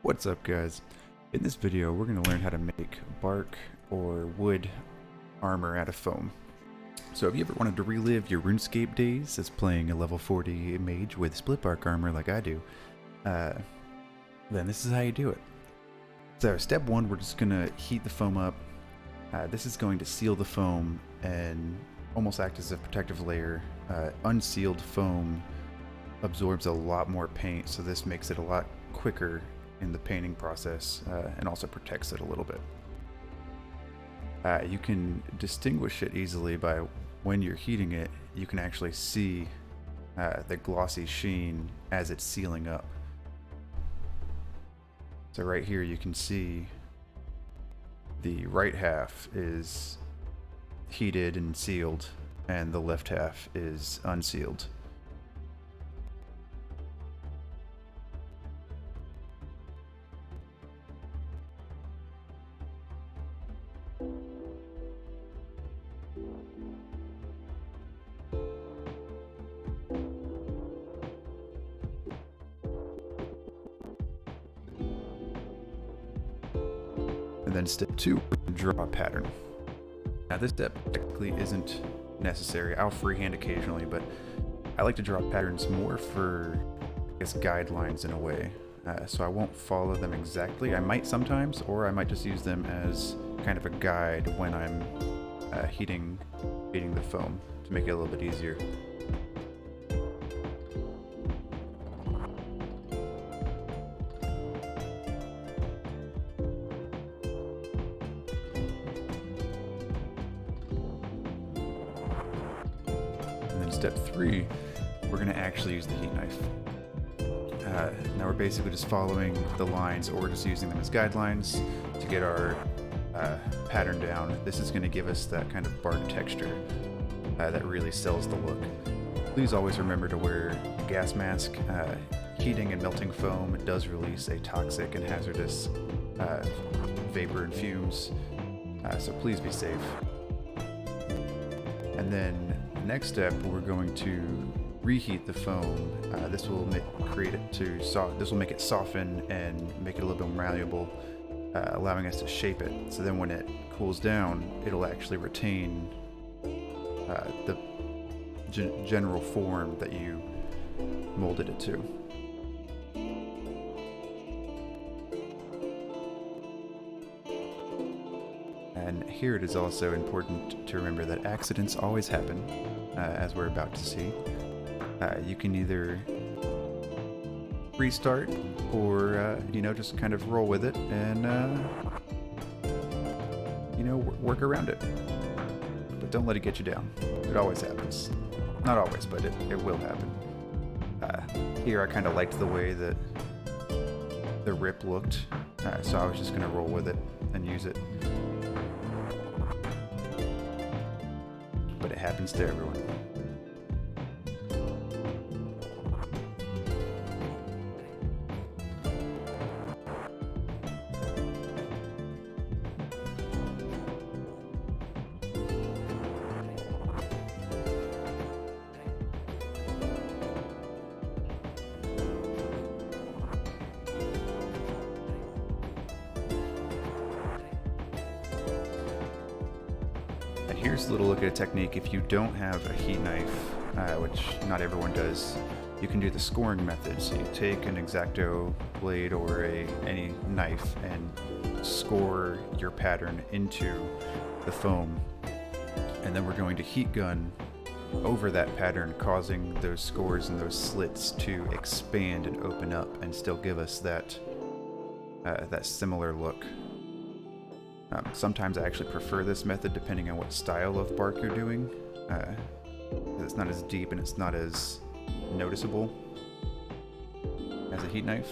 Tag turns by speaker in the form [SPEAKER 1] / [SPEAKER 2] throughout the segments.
[SPEAKER 1] What's up, guys? In this video we're going to learn how to make bark or wood armor out of foam. So if you ever wanted to relive your RuneScape days as playing a level 40 mage with split bark armor like I do, then this is how you do it. So step one, we're just going to heat the foam up. This is going to seal the foam and almost act as a protective layer. Unsealed foam absorbs a lot more paint, so this makes it a lot quicker in the painting process, and also protects it a little bit. You can distinguish it easily by when you're heating it, you can actually see the glossy sheen as it's sealing up. So right here you can see the right half is heated and sealed and the left half is unsealed. And then step two, draw a pattern. Now this step technically isn't necessary. I'll freehand occasionally, but I like to draw patterns more for, I guess, guidelines in a way. So I won't follow them exactly. I might sometimes, or I might just use them as kind of a guide when I'm heating the foam to make it a little bit easier. Step three, we're going to actually use the heat knife. Now we're basically just following the lines, or just using them as guidelines to get our pattern down. This is going to give us that kind of bark texture that really sells the look. Please always remember to wear a gas mask. Heating and melting foam does release a toxic and hazardous vapor and fumes, so please be safe. And then next step, we're going to reheat the foam. This will make it soften and make it a little bit more malleable, allowing us to shape it. So then when it cools down, it'll actually retain the general form that you molded it to. And here it is also important to remember that accidents always happen, as we're about to see. You can either restart or, just kind of roll with it and, work around it. But don't let it get you down. It always happens. Not always, but it will happen. Here I kind of liked the way that the rip looked, so I was just going to roll with it and use it. But it happens to everyone. Here's a little look at a technique. If you don't have a heat knife, which not everyone does, you can do the scoring method. So you take an X-Acto blade or any knife and score your pattern into the foam, and then we're going to heat gun over that pattern, causing those scores and those slits to expand and open up and still give us that similar look. Sometimes I actually prefer this method depending on what style of bark you're doing. It's not as deep and it's not as noticeable as a heat knife.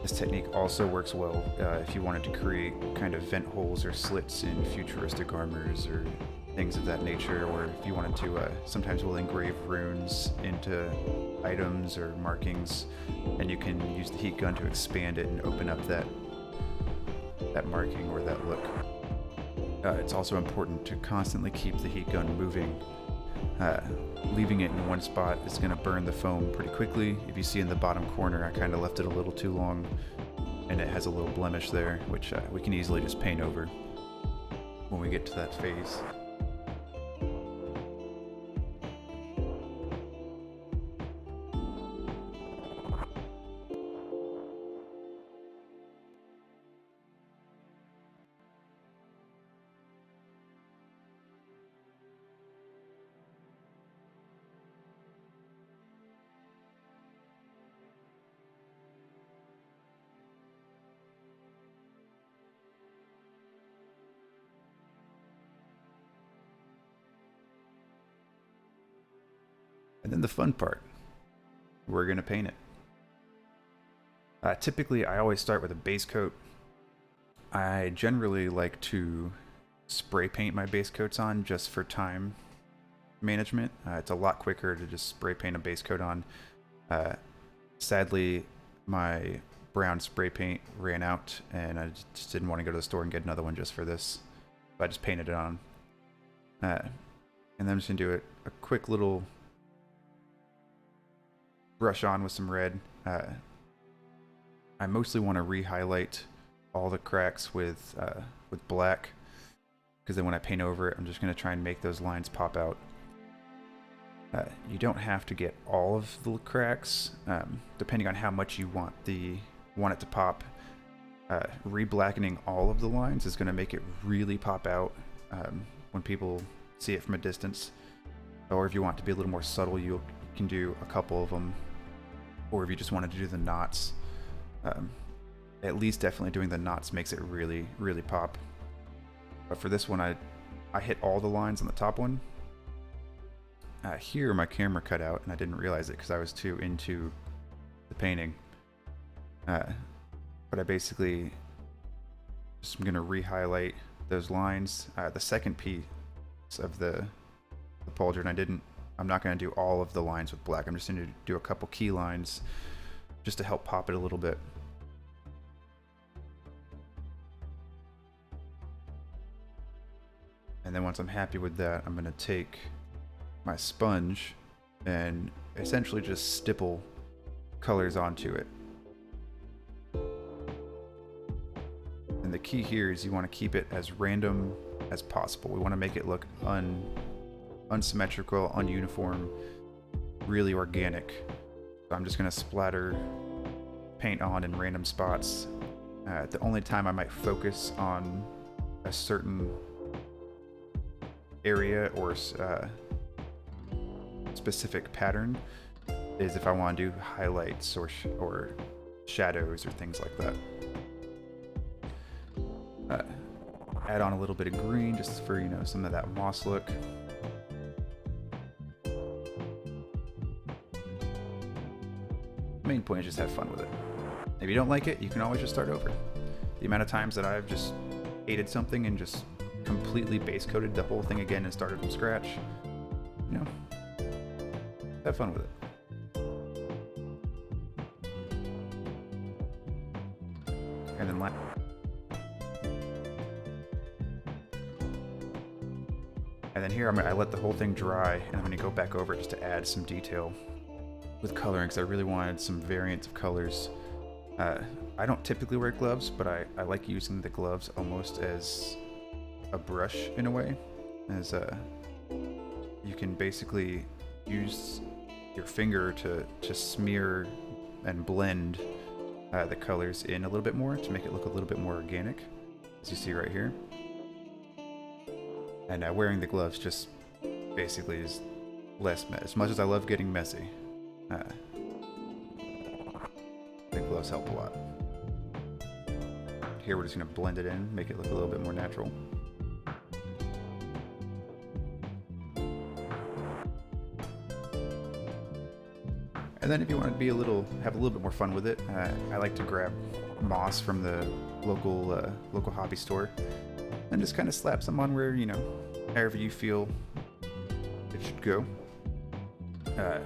[SPEAKER 1] This technique also works well if you wanted to create kind of vent holes or slits in futuristic armors or things of that nature, or if you wanted to, sometimes we'll engrave runes into items or markings, and you can use the heat gun to expand it and open up that marking or that look. It's also important to constantly keep the heat gun moving. Leaving it in one spot is going to burn the foam pretty quickly. If you see in the bottom corner, I kind of left it a little too long, and it has a little blemish there, which we can easily just paint over when we get to that phase. And then the fun part, we're going to paint it. Typically, I always start with a base coat. I generally like to spray paint my base coats on just for time management. It's a lot quicker to just spray paint a base coat on. Sadly, my brown spray paint ran out, and I just didn't want to go to the store and get another one just for this. So I just painted it on. And then I'm just going to do a quick little brush on with some red. I mostly want to re-highlight all the cracks with black, because then when I paint over it, I'm just going to try and make those lines pop out. You don't have to get all of the cracks, depending on how much you want it to pop. Re-blackening all of the lines is going to make it really pop out when people see it from a distance. Or if you want it to be a little more subtle, you can do a couple of them. Or if you just wanted to do the knots, at least definitely doing the knots makes it really, really pop. But for this one, I hit all the lines on the top one. Here my camera cut out, and I didn't realize it because I was too into the painting. But I basically just going to re-highlight those lines. The second piece of the pauldron, I'm not going to do all of the lines with black. I'm just going to do a couple key lines just to help pop it a little bit. And then once I'm happy with that, I'm going to take my sponge and essentially just stipple colors onto it. And the key here is you want to keep it as random as possible. We want to make it look unsymmetrical, ununiform, really organic. So I'm just going to splatter paint on in random spots. The only time I might focus on a certain area or specific pattern is if I want to do highlights or shadows or things like that. Add on a little bit of green just for, some of that moss look. Main point is just have fun with it. If you don't like it, you can always just start over. The amount of times that I've just hated something and just completely base coated the whole thing again and started from scratch, have fun with it. And then here I let the whole thing dry, and I'm going to go back over it just to add some detail with coloring, because I really wanted some variants of colors. I don't typically wear gloves, but I like using the gloves almost as a brush in a way, as you can basically use your finger to smear and blend the colors in a little bit more to make it look a little bit more organic, as you see right here. And wearing the gloves just basically is less mess. As much as I love getting messy, the gloves help a lot. Here we're just going to blend it in, make it look a little bit more natural. And then if you want to have a little bit more fun with it, I like to grab moss from the local hobby store and just kind of slap some on where, however you feel it should go. I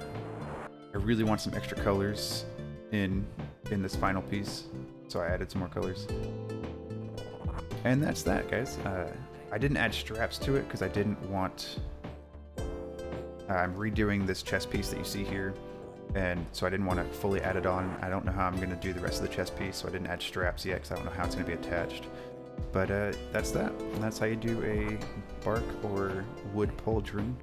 [SPEAKER 1] really want some extra colors in this final piece, so I added some more colors. And that's that, guys. I didn't add straps to it because I didn't want... I'm redoing this chest piece that you see here, and so I didn't want to fully add it on. I don't know how I'm going to do the rest of the chest piece, so I didn't add straps yet because I don't know how it's going to be attached. But that's that. And that's how you do a bark or wood pauldron